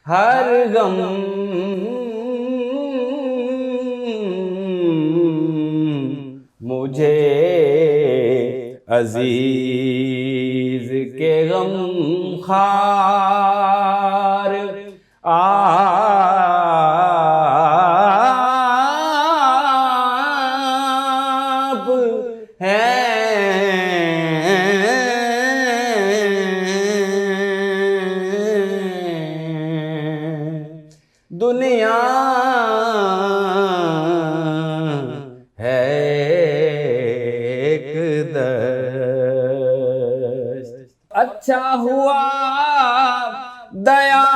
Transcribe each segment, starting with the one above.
हर गम मुझे अजीज के गम खार आप हैं। दुनिया है एक दस्त। अच्छा हुआ दया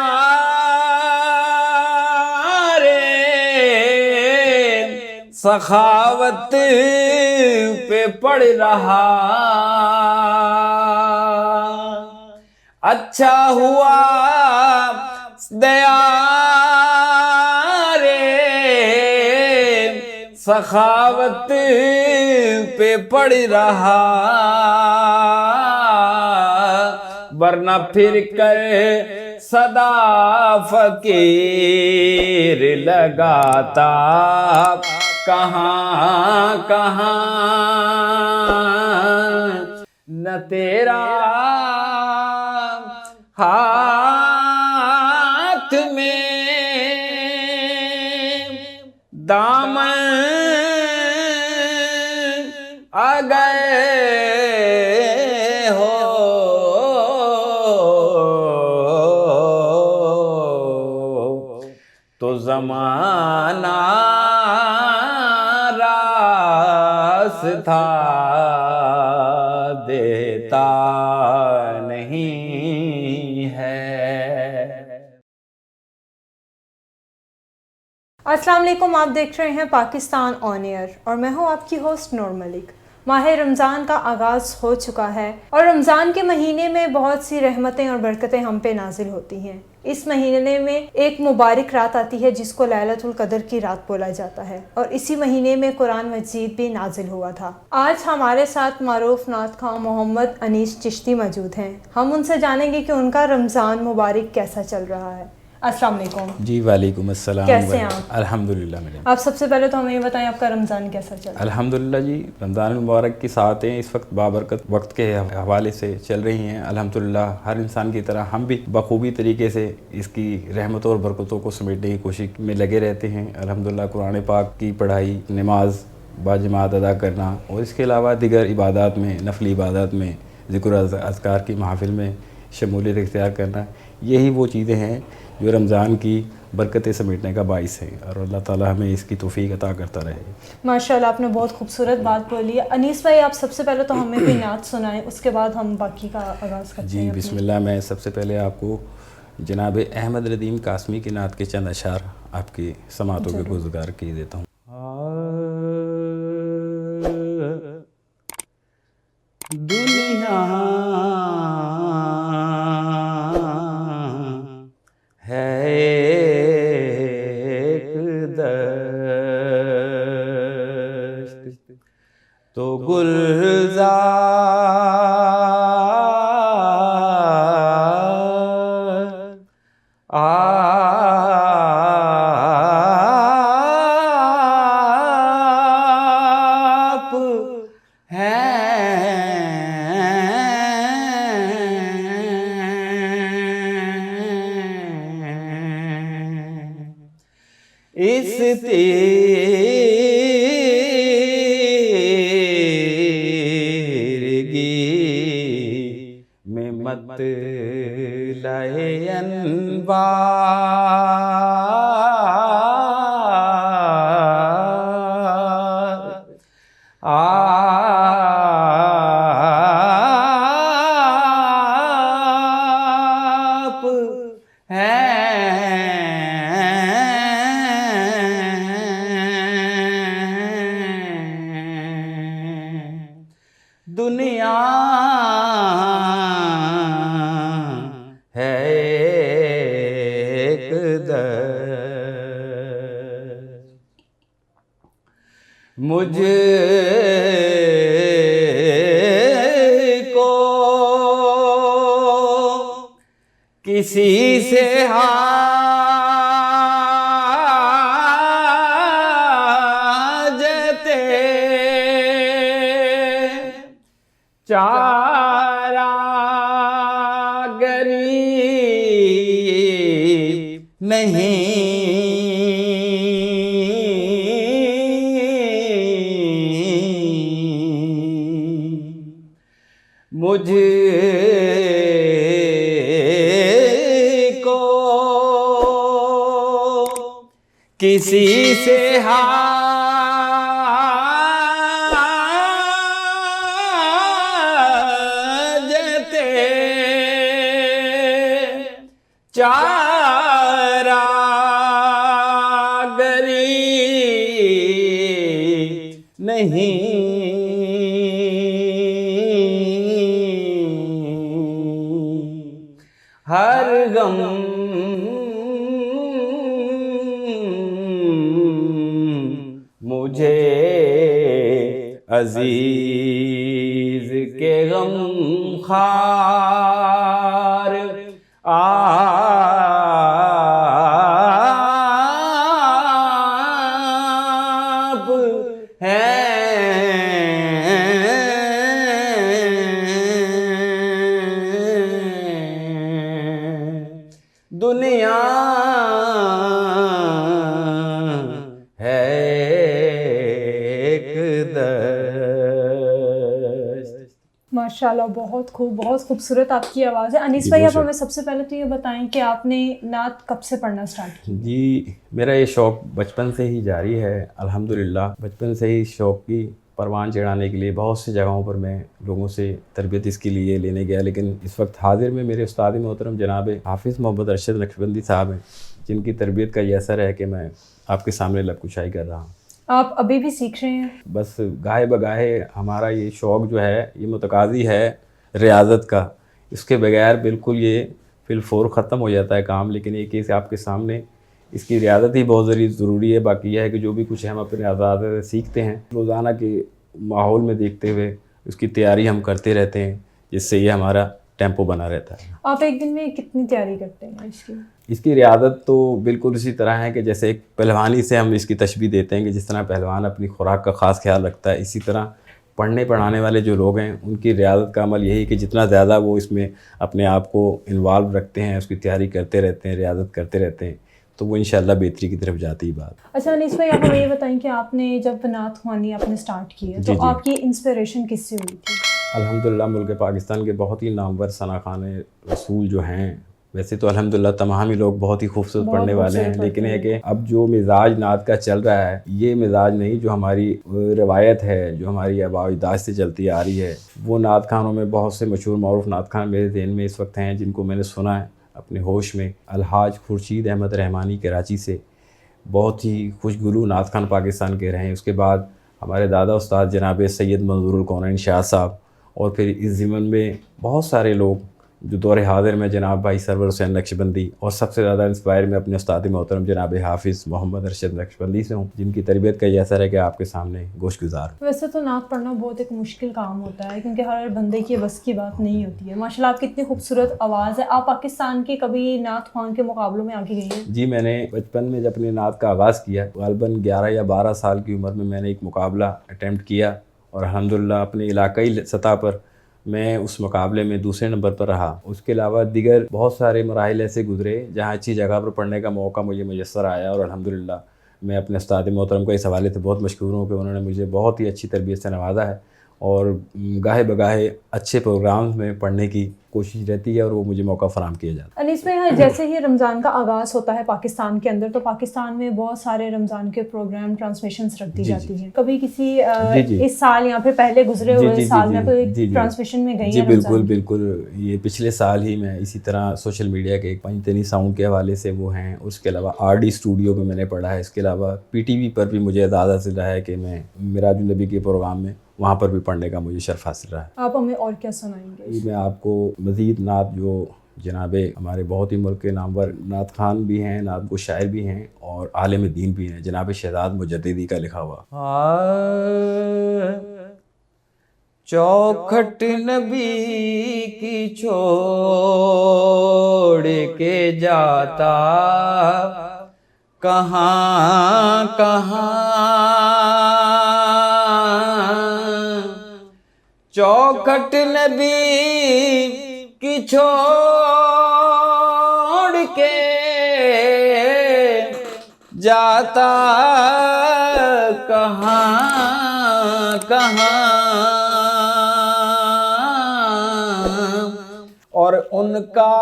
रे सखावत पे पड़ रहा। अच्छा हुआ दया रे सखावत पे पड़ रहा, वरना फिर कर सदा फकीर लगाता कहाँ कहाँ। न तेरा हाथ में दामन आ गए हो, तो ज़माना रास्ता देता नहीं है। अस्सलाम वालेकुम, आप देख रहे हैं पाकिस्तान ऑन एयर और मैं हूं आपकी होस्ट नूर मलिक। माह रमज़ान का आगाज़ हो चुका है और रमज़ान के महीने में बहुत सी रहमतें और बरकतें हम पे नाजिल होती हैं। इस महीने में एक मुबारक रात आती है जिसको लैलतुल क़द्र की रात बोला जाता है और इसी महीने में कुरान मजीद भी नाजिल हुआ था। आज हमारे साथ मारूफ नात खां मोहम्मद अनीस चिश्ती मौजूद हैं। हम उनसे जानेंगे कि उनका रमज़ान मुबारक कैसा चल रहा है। अस्सलाम वालेकुम। जी वालेकुम अस्सलाम। कैसे हैं आप? अल्हम्दुलिल्लाह मैडम। आप सबसे पहले तो हमें ये बताएं आपका रमज़ान कैसा चल रहा है? अल्हम्दुलिल्लाह जी, रमज़ान मुबारक की सातें इस वक्त बाबरकत वक्त के हवाले से चल रही हैं। अल्हम्दुलिल्लाह हर इंसान की तरह हम भी बखूबी तरीके से इसकी रहमतों और बरकतों को समेटने की कोशिश में लगे रहते हैं। अल्हम्दुलिल्लाह कुरान पाक की पढ़ाई, नमाज बाजमात अदा करना और इसके अलावा दिगर इबादत में, नफली इबादत में, ज़िक्र अज़कार की महफ़िल में शमूलियत इख्तियार करना, यही वो चीज़ें हैं जो रमज़ान की बरकतें समेटने का बाइस है और अल्लाह ताला हमें इसकी तौफ़ीक अता करता रहे। माशाल्लाह, आपने बहुत खूबसूरत बात बोली है। अनीस भाई, आप सबसे पहले तो हमें कोई नात सुनाएं, उसके बाद हम बाकी का आगाज़ करते हैं। जी बिस्मिल्लाह। मैं सबसे पहले आपको जनाब अहमद रदीम कासमी की नात के चंद अशार आपकी समातों के गुज़गार की देता हूँ। दुनिया है एक दस्त, तो गुलजार आप हैं। इस तेरगी में मत लाए अनवार, आप हैं। दुनिया है एक दस्त, मुझ किसी से हाजते चारा गरीब नहीं, मुझको किसी से हाजते चारा गरीब नहीं, हर गम मुझे अजीज के गम खार आप हैं। दुनिया है एक दस्त। माशाल्लाह, बहुत खूबसूरत आपकी आवाज़ है। अनीस भाई, आप हमें सबसे पहले तो ये बताएं कि आपने नात कब से पढ़ना स्टार्ट किया? जी, मेरा ये शौक़ बचपन से ही जारी है अल्हम्दुलिल्लाह। बचपन से ही शौक़ की परवान चढ़ाने के लिए बहुत सी जगहों पर मैं लोगों से तरबियत इसके लिए लेने गया, लेकिन इस वक्त हाजिर में मेरे उस्ताद मोहतरम जनाब हाफिज़ मोहम्मद अरशद नक्शबंदी साहब हैं, जिनकी तरबियत का ये असर है कि मैं आपके सामने लबकुशाई कर रहा हूँ। आप अभी भी सीख रहे हैं? बस गाहे बगाहे हमारा ये शौक़ जो है ये मुतकाज़ी है रियाज़त का। इसके बगैर बिल्कुल ये फिलफोर ख़त्म हो जाता है काम, लेकिन ये केस आपके सामने इसकी रियाज़त ही बहुत ज़रूरी है। बाकी यह है कि जो भी कुछ हम अपने आज़ाद से सीखते हैं रोज़ाना के माहौल में देखते हुए उसकी तैयारी हम करते रहते हैं, जिससे ये हमारा टेम्पो बना रहता है। आप एक दिन में कितनी तैयारी करते हैं इसकी रियादत तो बिल्कुल इसी तरह है कि जैसे एक पहलवानी से हम इसकी तशबीह देते हैं कि जिस तरह पहलवान अपनी खुराक का ख़ास ख्याल रखता है, इसी तरह पढ़ने पढ़ाने वाले जो लोग हैं उनकी रियादत का अमल यही कि जितना ज़्यादा वो इसमें अपने आप को इन्वॉल्व रखते हैं, उसकी तैयारी करते रहते हैं, रियादत करते रहते हैं, तो वो इंशाल्लाह बेहतरी की तरफ जाती ही बात। अच्छा अनीस भाई, आप हमें ये बताएं कि आपने जब नात ख़्वानी आपने स्टार्ट की है तो आपकी इंस्पिरेशन किससे हुई थी? अल्हम्दुलिल्लाह मुल्क पाकिस्तान के बहुत ही नामवर सनाखान रसूल जो हैं, वैसे तो अल्हम्दुलिल्लाह तमाम ही लोग बहुत ही खूबसूरत पढ़ने वाले हैं, लेकिन है कि अब जो मिजाज नात का चल रहा है ये मिजाज नहीं जो हमारी रवायत है, जो हमारी आबा अजदाद से चलती आ रही है। वो नात खानों में बहुत से मशहूर मरूफ नात खान मेरे ज़हन में इस वक्त हैं जिनको मैंने सुना है अपने होश में। अलहाज खुर्शीद अहमद रहमानी कराची से बहुत ही खुशगुलू नात खान पाकिस्तान के रहे हैं। उसके बाद हमारे दादा उस्ताद जनाब सैयद मंजूरुल कौनैन शाह साहब, और फिर इस ज़िमन में बहुत सारे लोग जो दौरे हाजिर में जनाब भाई सरवर हुसैन नक्शबंदी, और सबसे ज़्यादा इंस्पायर में अपने उस्ताद मोहतरम जनाब हाफिज़ मोहम्मद अरशद नक्शबंदी से हूँ, जिनकी तरबियत का यह असर है कि आपके सामने गोशगुजार। वैसे तो नात पढ़ना बहुत एक मुश्किल काम होता है क्योंकि हर बंदे की बस की बात नहीं होती है। माशाल्लाह आपकी इतनी खूबसूरत आवाज़ है। आप पाकिस्तान के कभी नात ख़्वान के मुकाबलों में आगे गई हैं? जी, मैंने बचपन में जब अपने नात का आगाज़ किया, ग़ालिबन 11 या 12 साल की उम्र में मैंने एक मुकाबला अटैम्प्ट किया और अल्हम्दुलिल्लाह अपने इलाकाई सतह पर मैं उस मुकाबले में दूसरे नंबर पर रहा। उसके अलावा दीगर बहुत सारे मराहिल ऐसे गुजरे जहाँ अच्छी जगह पर पढ़ने का मौका मुझे मुयस्सर आया, और अल्हम्दुलिल्लाह मैं अपने उस्ताद मोहतरम को इस हवाले से बहुत मशकूर हूँ कि उन्होंने मुझे बहुत ही अच्छी तरबियत से नवाजा है, और गाहे बगाहे अच्छे प्रोग्राम्स में पढ़ने की कोशिश रहती है और वो मुझे मौका फराहम किया जाता है। अनीस भाई, जैसे ही रमज़ान का आगाज़ होता है पाकिस्तान के अंदर, तो पाकिस्तान में बहुत सारे रमज़ान के प्रोग्राम ट्रांसमिशंस रख दी जाती हैं। कभी किसी इस साल या फिर पहले गुजरे हुए साल में कोई ट्रांसमिशन में गई? जी बिल्कुल, ये पिछले साल ही मैं इसी तरह सोशल मीडिया के एक पंजतनी साउंड के हवाले से वो हैं, उसके अलावा RD स्टूडियो में मैंने पढ़ा है। इसके अलावा PTV पर भी मुझे एजाज़ हासिल रहा है कि मैं मिराजुन नबी के प्रोग्राम में वहाँ पर भी पढ़ने का मुझे शर्फ हासिल रहा है। आप हमें और क्या सुनाएंगे? मैं आपको मज़ीद नात जो जनाबे हमारे बहुत ही मुल्क के नामवर नात खान भी हैं, नात गो शायर भी हैं और आलिम दीन भी हैं, जनाब शहजाद मुजद्दिदी का लिखा हुआ चौखट नबी की छोड़ के जाता कहाँ कहाँ, चौखट नबी की छोड़ के जाता कहाँ कहाँ, और उनका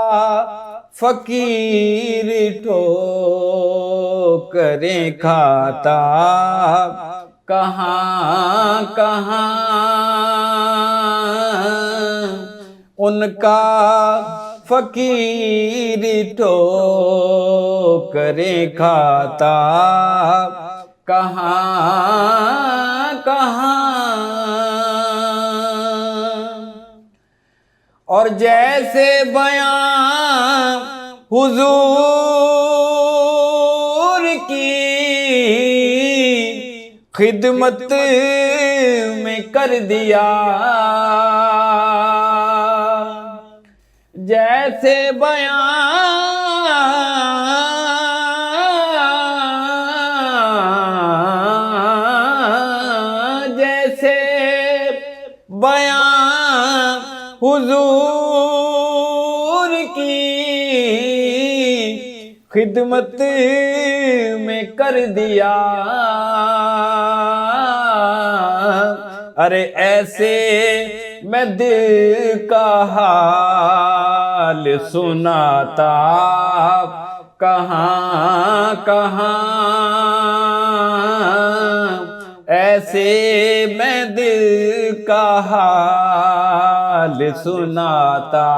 फकीर ठोकरें खाता कहाँ कहाँ, उनका फकीर ठोकरें खाता कहाँ कहाँ। और जैसे बयां हुजूर की खिदमत में कर दिया, जैसे बयां हुजूर की खिदमत में कर दिया, अरे ऐसे मैं दिल का हाल सुनाता कहाँ कहाँ, ऐसे मैं दिल का हाल सुनाता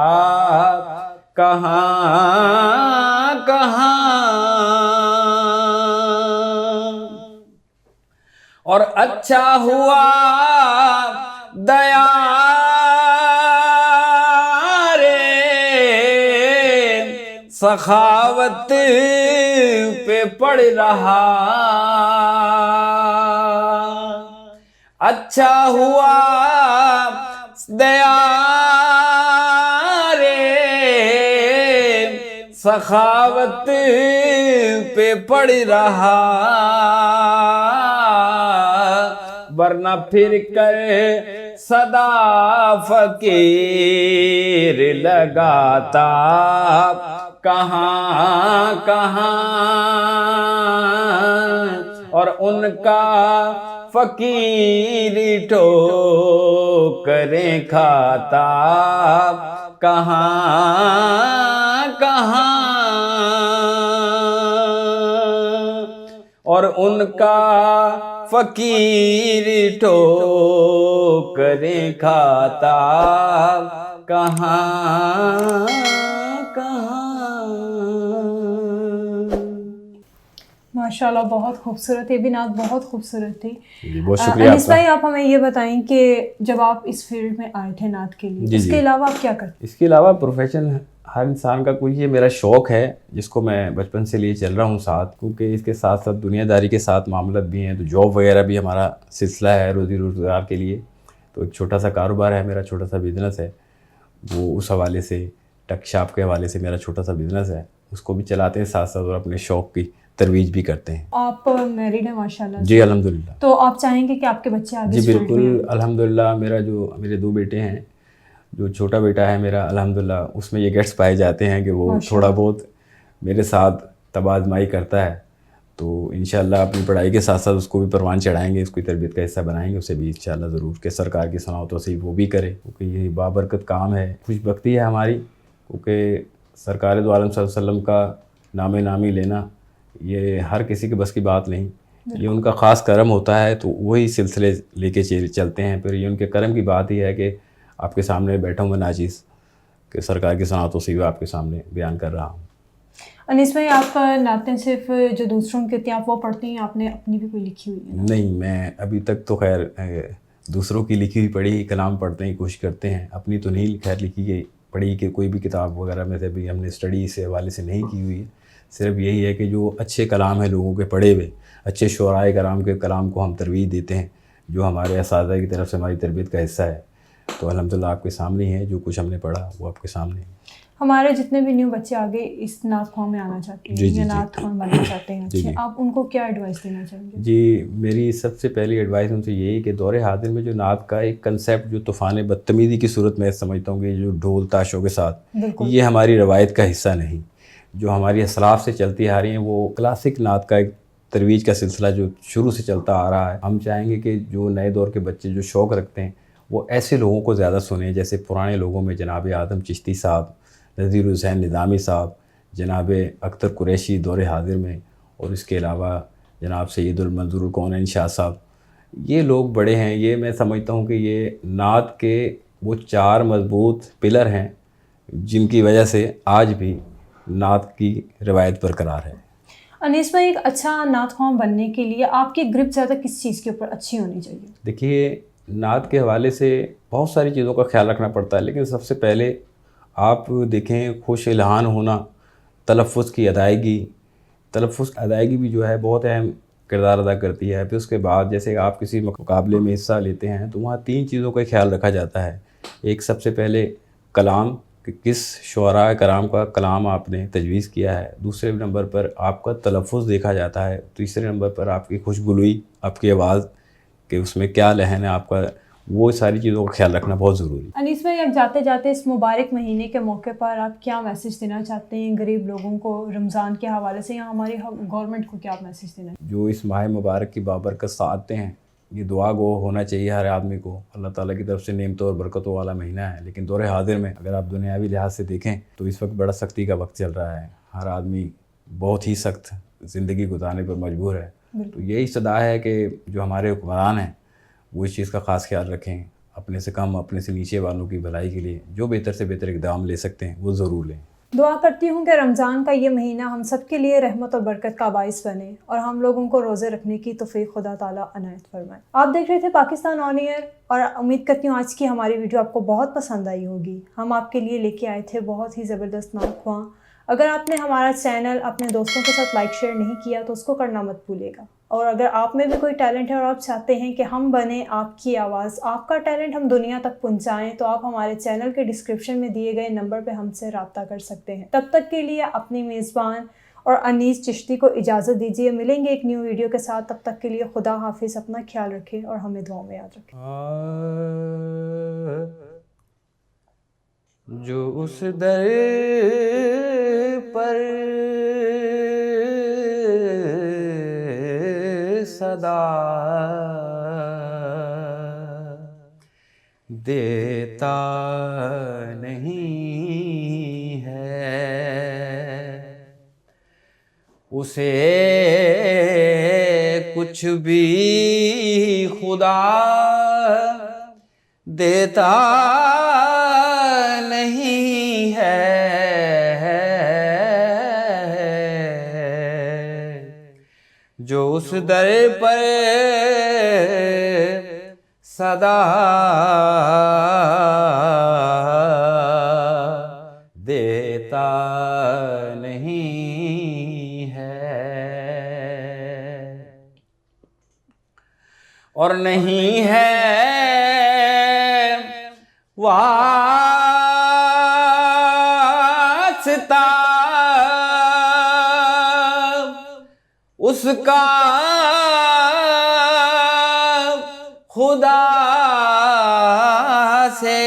कहाँ कहाँ। और अच्छा हुआ दया रे सखावत पे पड़ रहा, अच्छा हुआ दया रे सखावत पे पड़ रहा, वरना फिर कर सदा फकीर लगाता कहाँ कहाँ, और उनका फकीर ठोकरें खाता कहाँ कहाँ, और उनका फकीर ठोकरें खाता कहाँ कहाँ। माशाल्लाह, बहुत खूबसूरत, ये भी नात बहुत खूबसूरत थी। जी, बहुत शुक्रिया अनीस आपका। भाई, आप हमें ये बताएं कि जब आप इस फील्ड में आए थे नात के लिए, इसके अलावा आप क्या करते? इसके अलावा प्रोफेशन हर इंसान का कोई, ये मेरा शौक़ है जिसको मैं बचपन से लिए चल रहा हूँ साथ, क्योंकि इसके साथ साथ दुनियादारी के साथ मामला भी हैं, तो जॉब वगैरह भी हमारा सिलसिला है रोज़ी रोज़गार के लिए। तो एक छोटा सा कारोबार है मेरा, छोटा सा बिज़नेस है, वो उस हवाले से टक शॉप के हवाले से मेरा छोटा सा बिज़नेस है, उसको भी चलाते हैं साथ साथ, और अपने शौक़ की तरवीज भी करते हैं। आप मैरिड हैं माशाल्लाह? जी अल्हम्दुलिल्लाह। तो आप चाहेंगे कि आपके बच्चे आगे? जी बिल्कुल अल्हम्दुलिल्लाह। मेरे 2 बेटे हैं, जो छोटा बेटा है मेरा अल्हम्दुलिल्लाह उसमें ये गेट्स पाए जाते हैं कि वो थोड़ा बहुत मेरे साथ तबादमाई करता है, तो इंशाल्लाह अपनी पढ़ाई के साथ साथ उसको भी परवान चढ़ाएंगे, उसकी तरबियत का हिस्सा बनाएंगे उसे भी इंशाल्लाह ज़रूर, कि सरकार की सनातों से वो भी करे, क्योंकि ये बाबरकत काम है, खुशबख्ती है हमारी, क्योंकि सरकार दो आलम सल्लल्लाहु अलैहि वसल्लम का नामी लेना ये हर किसी के बस की बात नहीं, ये उनका ख़ास करम होता है, तो वही सिलसिले लेके चलते हैं। फिर ये उनके करम की बात ही है कि आपके सामने बैठा हूँ मैं नाचीज़, कि सरकार की सनातों से भी आपके सामने बयान कर रहा हूँ। अनीस भाई, आप नातें सिर्फ जो दूसरों की होती हैं आप वो पढ़ती हैं, आपने अपनी भी कोई लिखी हुई है? नहीं, मैं अभी तक तो खैर दूसरों की लिखी हुई पढ़ी कलाम पढ़ने की कोशिश करते हैं, अपनी तो नहीं खैर लिखी गई पढ़ी कि कोई भी किताब वगैरह में से अभी हमने स्टडी से हवाले से नहीं की हुई है। सिर्फ यही है कि जो अच्छे कलाम हैं लोगों के पढ़े हुए, अच्छे शुराए कराम के कलाम को हम तरवीज देते हैं, जो हमारे असातिज़ा की तरफ से हमारी तरबियत का हिस्सा है, तो अल्हम्दुलिल्लाह आपके सामने ही है, जो कुछ हमने पढ़ा वो आपके सामने है। हमारे जितने भी न्यू बच्चे आगे इस नात ख्वां में आना चाहते जी, हैं जी, या जी। नात ख्वां बनना चाहते हैं जी, अच्छे, जी। आप उनको क्या एडवाइस देना चाहेंगे? जी, मेरी सबसे पहली एडवाइस उनसे यही कि दौरे हाजिर में जो नात का एक कंसेप्ट जो तूफ़ान बदतमीज़ी की सूरत में समझता हूँ कि जो ढोल ताशों के साथ, बिल्कुल। ये हमारी रवायत का हिस्सा नहीं। जो हमारी असलाफ़ से चलती आ रही हैं वो क्लासिक नात का एक तरवीज का सिलसिला जो शुरू से चलता आ रहा है। हम चाहेंगे कि जो नए दौर के बच्चे जो शौक़ रखते हैं वो ऐसे लोगों को ज़्यादा सुनें, जैसे पुराने लोगों में जनाब आदम चिश्ती साहब, नज़ीर हुसैन निज़ामी साहब, जनाब अख्तर कुरैशी दौरे हाजिर में, और इसके अलावा जनाब सैयदुल मंजूरुल कौनैन शाह साहब। ये लोग बड़े हैं, ये मैं समझता हूँ कि ये नात के वो 4 मज़बूत पिलर हैं जिनकी वजह से आज भी नात की रवायत बरकरार है। अनीस भाई, एक अच्छा नात ख्वां बनने के लिए आपकी ग्रिप ज़्यादा किस चीज़ के ऊपर अच्छी होनी चाहिए? देखिए, नात के हवाले से बहुत सारी चीज़ों का ख्याल रखना पड़ता है, लेकिन सबसे पहले आप देखें खुश इल्हान होना, तलफ़्फ़ुज़ की अदायगी, तलफ़्फ़ुज़ की अदायगी भी जो है बहुत अहम किरदार अदा करती है। फिर उसके बाद जैसे आप किसी मुकाबले में हिस्सा लेते हैं तो वहाँ 3 चीज़ों का ख्याल रखा जाता है। एक सबसे पहले कलाम, कि किस शुअरा कराम का कलाम आपने तजवीज़ किया है। दूसरे नंबर पर आपका तलफ़्फ़ुज़ देखा जाता है। तीसरे नंबर पर आपकी खुशगुलूई, आपकी आवाज़ कि उसमें क्या लहन है आपका, वो सारी चीज़ों का ख्याल रखना बहुत ज़रूरी है। अनीस भाई, अब जाते जाते इस मुबारक महीने के मौके पर आप क्या मैसेज देना चाहते हैं गरीब लोगों को रमज़ान के हवाले से, या हमारी गवर्नमेंट को क्या मैसेज देना? जो इस माह मुबारक की बाबरकत सातें हैं, ये दुआ गो होना चाहिए हर आदमी को। अल्लाह ताला की तरफ से नेमतों और बरकतों वाला महीना है। लेकिन दौरे हाजिर में अगर आप दुनियावी लिहाज से देखें तो इस वक्त बड़ा सख्ती का वक्त चल रहा है। हर आदमी बहुत ही सख्त ज़िंदगी गुजारने पर मजबूर है। तो यही सदा है कि जो हमारे हुक्मरान हैं वो इस चीज़ का ख़ास ख्याल रखें। अपने से कम, अपने से नीचे वालों की भलाई के लिए जो बेहतर से बेहतर इक़दाम ले सकते हैं वो ज़रूर लें। दुआ करती हूँ कि रमज़ान का ये महीना हम सब के लिए रहमत और बरकत का बाइस बने और हम लोगों को रोज़े रखने की तौफीक खुदा ताला अनायत फरमाए। आप देख रहे थे पाकिस्तान ऑन एयर, और उम्मीद करती हूँ आज की हमारी वीडियो आपको बहुत पसंद आई होगी। हम आपके लिए लेके आए थे बहुत ही ज़बरदस्त नात ख्वां। अगर आपने हमारा चैनल अपने दोस्तों के साथ लाइक शेयर नहीं किया तो उसको करना मत भूलिएगा। और अगर आप में भी कोई टैलेंट है और आप चाहते हैं कि हम बने आपकी आवाज़, आपका टैलेंट हम दुनिया तक पहुंचाएं, तो आप हमारे चैनल के डिस्क्रिप्शन में दिए गए नंबर पे हमसे रब्ता कर सकते हैं। तब तक के लिए अपनी मेज़बान और अनीस चिश्ती को इजाज़त दीजिए। मिलेंगे एक न्यू वीडियो के साथ, तब तक के लिए खुदा हाफिज़। अपना ख्याल रखें और हमें दुआओं में याद रखें। जो उस दर पर सदा देता नहीं है, उसे कुछ भी खुदा देता नहीं है। जो उस दर पर सदा देता नहीं है, और नहीं है वास्ता उसका खुदा से,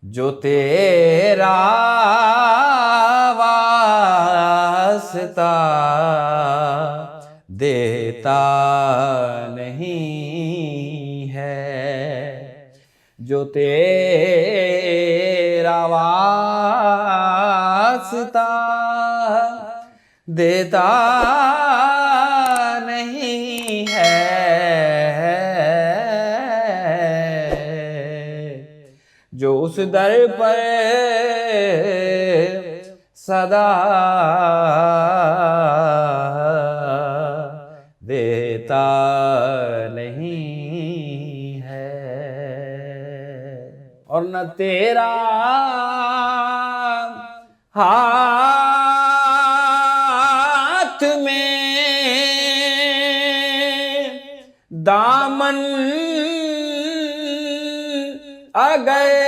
जो तेरा वास्ता देता नहीं है, जो तेरा वास्ता देता नहीं है, जो उस दर पर सदा देता नहीं है, और न तेरा हाथ में दामन आ गए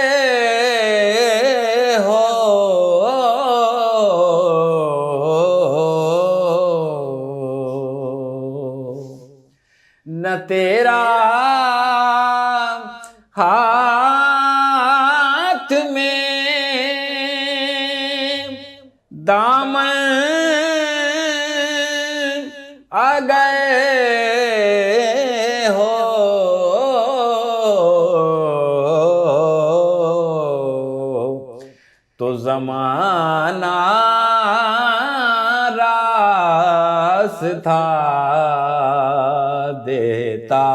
हो, न तेरा हाथ में दामन आ गए हो, तो ज़माना रास्ता देता